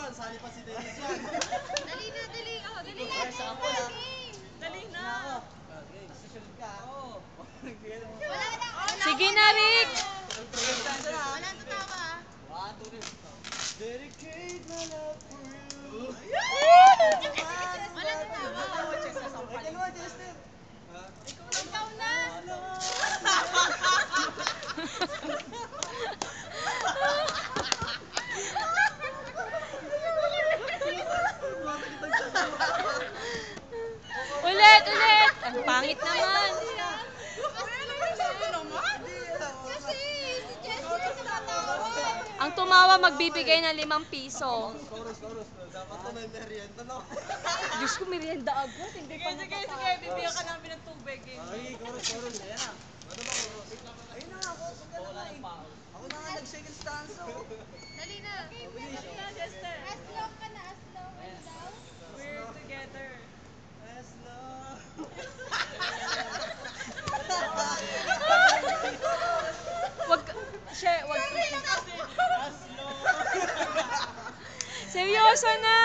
yan. Sali pa si Dennis yan. Dali na, dali. Oh, dali na. Dali na. Susunod ka. Oo. Wala na. Sige na, Rick! Wala na tatawa. 1, 2, 3. Dedicate my love for you. Wala na tatawa. Ay, dalawa, Chester. Ikaw na. Ulit, ulit! Ang pangit naman. Kasi si Jessie na tatawa. Ang tumawa magbibigay ng 5 piso. Chorus. Dapat to may merienda, no? Diyos ko, merienda agad. Hindi pa Sige, bibigyan ka namin ng tubig. Ay, chorus. Ayan na. Ano ba, chorus? Ayun na, ako. Wala na eh. Ako na nga nag-second stanza. Dali na. Dali na, Jester. As long ka na, as long ka daw. We're together. As long. Wag, wag. As long. Seryoso na!